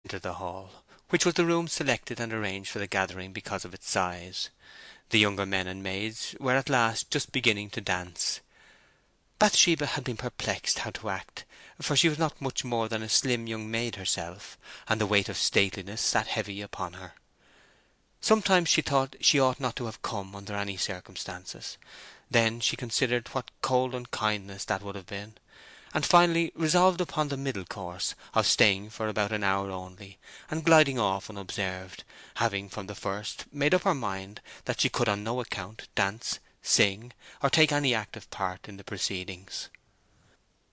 entered the hall, which was the room selected and arranged for the gathering because of its size. The younger men and maids were at last just beginning to dance. Bathsheba had been perplexed how to act, for she was not much more than a slim young maid herself, and the weight of stateliness sat heavy upon her. Sometimes she thought she ought not to have come under any circumstances. Then she considered what cold unkindness that would have been, and finally resolved upon the middle course of staying for about an hour only, and gliding off unobserved, having from the first made up her mind that she could on no account dance, sing, or take any active part in the proceedings.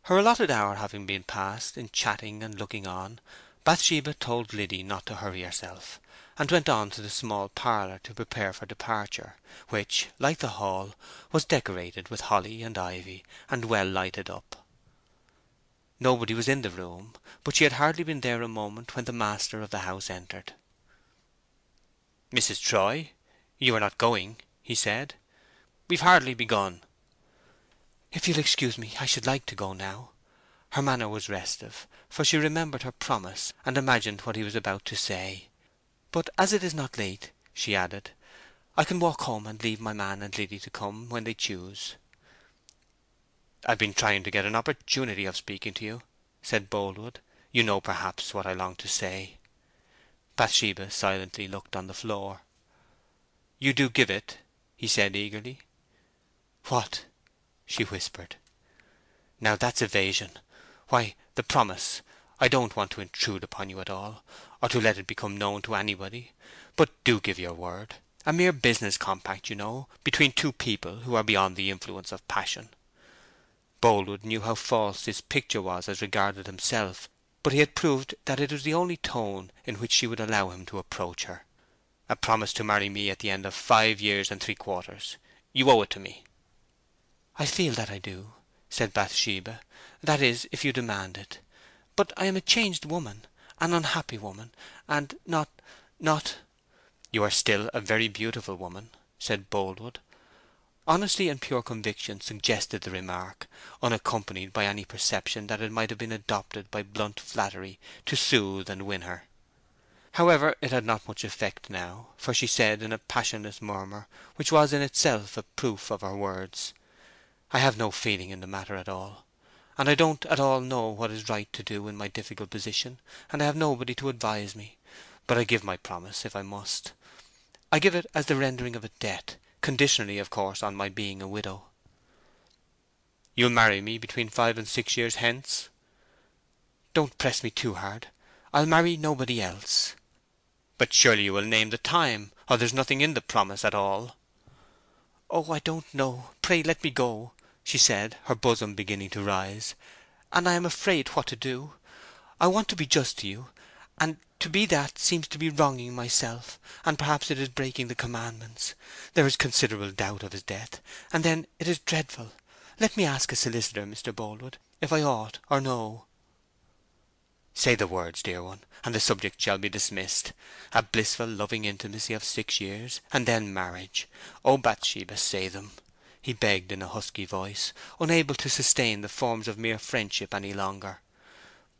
Her allotted hour having been passed in chatting and looking on, Bathsheba told Liddy not to hurry herself, and went on to the small parlour to prepare for departure, which, like the hall, was decorated with holly and ivy, and well lighted up. Nobody was in the room, but she had hardly been there a moment when the master of the house entered. "Mrs. Troy, you are not going?" he said. "We've hardly begun." "If you'll excuse me, I should like to go now." Her manner was restive, for she remembered her promise, and imagined what he was about to say. "But as it is not late," she added, "I can walk home and leave my man and Liddy to come when they choose." "I've been trying to get an opportunity of speaking to you," said Boldwood. "You know perhaps what I long to say." Bathsheba silently looked on the floor. "You do give it?" he said eagerly. "What?" she whispered. "Now that's evasion. Why, the promise. I don't want to intrude upon you at all, or to let it become known to anybody. But do give your word. A mere business compact, you know, between two people who are beyond the influence of passion." Boldwood knew how false this picture was as regarded himself, but he had proved that it was the only tone in which she would allow him to approach her. "A promise to marry me at the end of 5 years and 3/4. You owe it to me." "I feel that I do," said Bathsheba. "That is, if you demand it. But I am a changed woman, an unhappy woman, and not—" "You are still a very beautiful woman," said Boldwood. Honesty and pure conviction suggested the remark, unaccompanied by any perception that it might have been adopted by blunt flattery to soothe and win her. However, it had not much effect now, for she said in a passionless murmur, which was in itself a proof of her words, "I have no feeling in the matter at all, and I don't at all know what is right to do in my difficult position, and I have nobody to advise me. But I give my promise, if I must. I give it as the rendering of a debt, conditionally, of course, on my being a widow." "You'll marry me between 5 and 6 years hence?" "Don't press me too hard. I'll marry nobody else." "But surely you will name the time, or there's nothing in the promise at all." "Oh, I don't know. Pray let me go," she said, her bosom beginning to rise. "And I am afraid what to do. I want to be just to you, and to be that seems to be wronging myself, and perhaps it is breaking the commandments. There is considerable doubt of his death, and then it is dreadful. Let me ask a solicitor, Mr. Boldwood, if I ought or no." "Say the words, dear one, and the subject shall be dismissed. A blissful, loving intimacy of 6 years, and then marriage. Oh, Bathsheba, say them!" he begged in a husky voice, unable to sustain the forms of mere friendship any longer.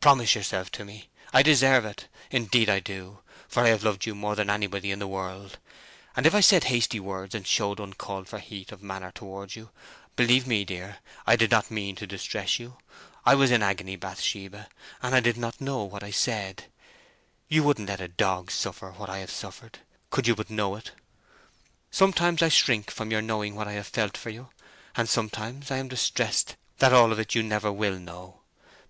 "Promise yourself to me. I deserve it, indeed I do, for I have loved you more than anybody in the world. And if I said hasty words and showed uncalled for heat of manner towards you, believe me, dear, I did not mean to distress you. I was in agony, Bathsheba, and I did not know what I said. You wouldn't let a dog suffer what I have suffered, could you but know it. Sometimes I shrink from your knowing what I have felt for you, and sometimes I am distressed that all of it you never will know.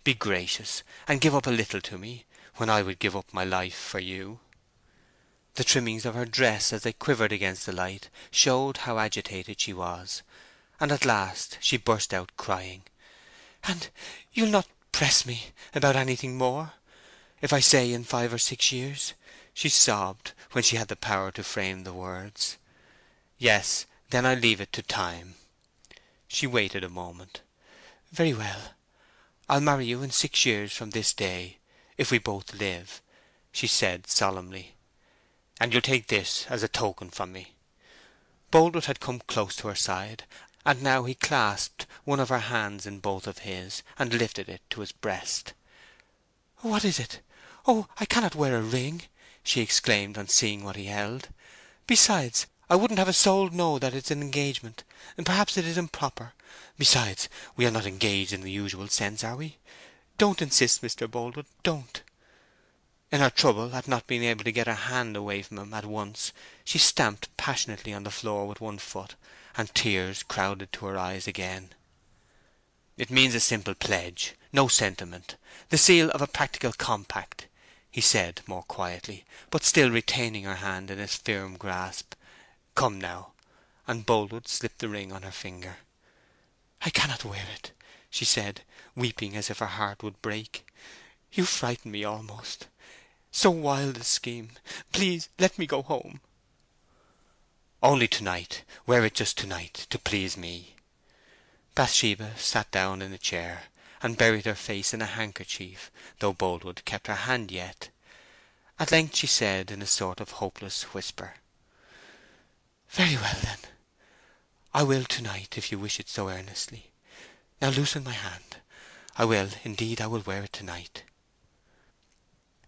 Be gracious, and give up a little to me, when I would give up my life for you." The trimmings of her dress as they quivered against the light showed how agitated she was, and at last she burst out crying. "And you'll not press me about anything more? If I say in 5 or 6 years?" she sobbed, when she had the power to frame the words. "Yes, then I leave it to time." She waited a moment. "Very well. I'll marry you in 6 years from this day, if we both live," she said solemnly. "And you'll take this as a token from me." Boldwood had come close to her side, and now he clasped one of her hands in both of his, and lifted it to his breast. "What is it? "Oh, I cannot wear a ring!" she exclaimed on seeing what he held. "Besides, I wouldn't have a soul know that it's an engagement, and perhaps it is improper. Besides, we are not engaged in the usual sense, are we? Don't insist, Mr. Boldwood, don't." In her trouble at not being able to get her hand away from him at once, she stamped passionately on the floor with one foot, and tears crowded to her eyes again. "It means a simple pledge, no sentiment, the seal of a practical compact," he said more quietly, but still retaining her hand in his firm grasp. "Come now," and Boldwood slipped the ring on her finger. "I cannot wear it," she said, weeping as if her heart would break. "You frighten me almost. So wild a scheme. Please let me go home." "Only tonight. Wear it just tonight, to please me." Bathsheba sat down in a chair, and buried her face in a handkerchief, though Boldwood kept her hand yet. At length she said in a sort of hopeless whisper, "Very well, then. I will tonight, if you wish it so earnestly. Now loosen my hand. I will, indeed I will wear it tonight."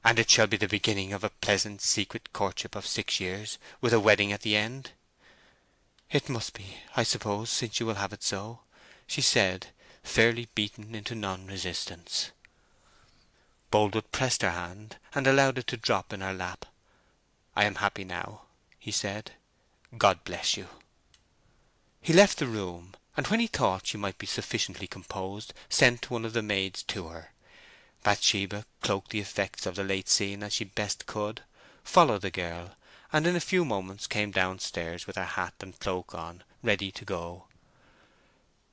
"And it shall be the beginning of a pleasant secret courtship of 6 years, with a wedding at the end?" "It must be, I suppose, since you will have it so," she said, fairly beaten into non-resistance. Boldwood pressed her hand, and allowed it to drop in her lap. "I am happy now," he said. "God bless you." He left the room, and when he thought she might be sufficiently composed, sent one of the maids to her. Bathsheba cloaked the effects of the late scene as she best could, followed the girl, and in a few moments came downstairs with her hat and cloak on, ready to go.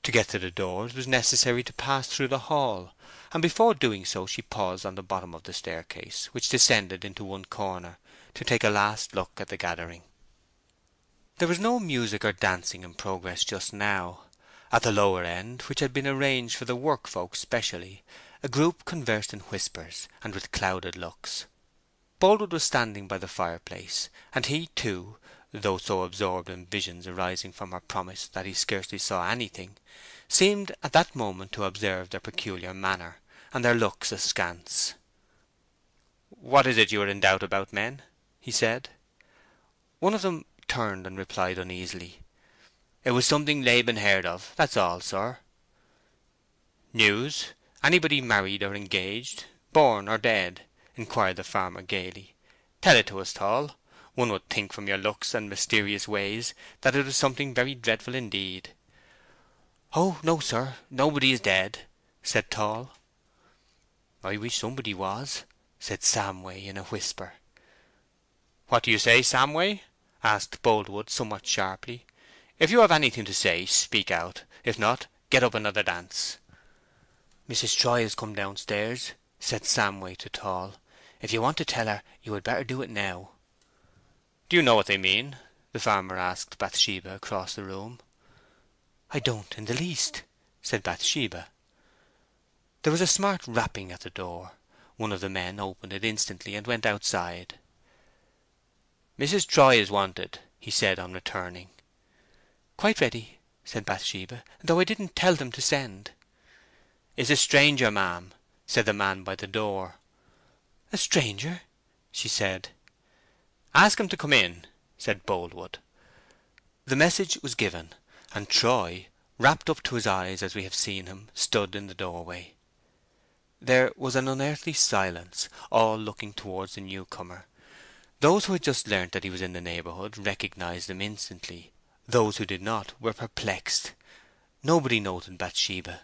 To get to the door it was necessary to pass through the hall, and before doing so she paused on the bottom of the staircase, which descended into one corner, to take a last look at the gathering. There was no music or dancing in progress just now. At the lower end, which had been arranged for the work folk specially, a group conversed in whispers and with clouded looks. Boldwood was standing by the fireplace, and he too, though so absorbed in visions arising from her promise that he scarcely saw anything, seemed at that moment to observe their peculiar manner, and their looks askance. "What is it you are in doubt about, men?" he said. One of them turned and replied uneasily, "It was something Laban heard of, that's all, sir." "News? Anybody married or engaged, born or dead?" inquired the farmer gaily. "Tell it to us, Tall. One would think from your looks and mysterious ways that it was something very dreadful indeed." "Oh no, sir, nobody is dead," said Tall. "I wish somebody was," said Samway in a whisper. "What do you say, Samway?" asked Boldwood somewhat sharply. "If you have anything to say, speak out. If not, get up another dance." "Mrs. Troy has come downstairs," said Samway to Tall. "If you want to tell her, you had better do it now." "Do you know what they mean?" the farmer asked Bathsheba across the room. "I don't in the least," said Bathsheba. There was a smart rapping at the door. One of the men opened it instantly and went outside. "Mrs. Troy is wanted," he said on returning. "Quite ready," said Bathsheba, "though I didn't tell them to send." "Is a stranger, ma'am," said the man by the door. "A stranger?" she said. "Ask him to come in," said Boldwood. The message was given, and Troy, wrapped up to his eyes as we have seen him, stood in the doorway. There was an unearthly silence, all looking towards the newcomer. Those who had just learnt that he was in the neighbourhood recognized him instantly. Those who did not were perplexed. Nobody noted Bathsheba.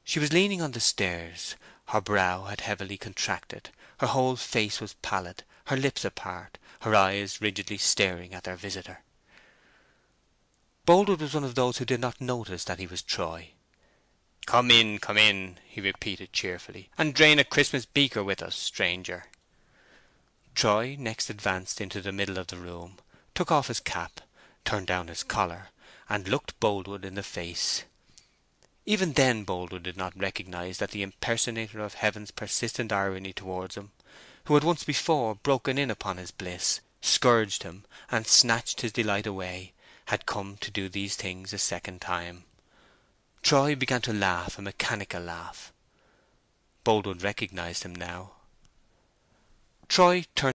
She was leaning on the stairs. Her brow had heavily contracted, her whole face was pallid, her lips apart, her eyes rigidly staring at their visitor. Boldwood was one of those who did not notice that he was Troy. Come in," he repeated cheerfully, "and drain a Christmas beaker with us, stranger." Troy next advanced into the middle of the room, took off his cap, turned down his collar, and looked Boldwood in the face. Even then Boldwood did not recognize that the impersonator of Heaven's persistent irony towards him, who had once before broken in upon his bliss, scourged him, and snatched his delight away, had come to do these things a second time. Troy began to laugh a mechanical laugh. Boldwood recognized him now. Troy turned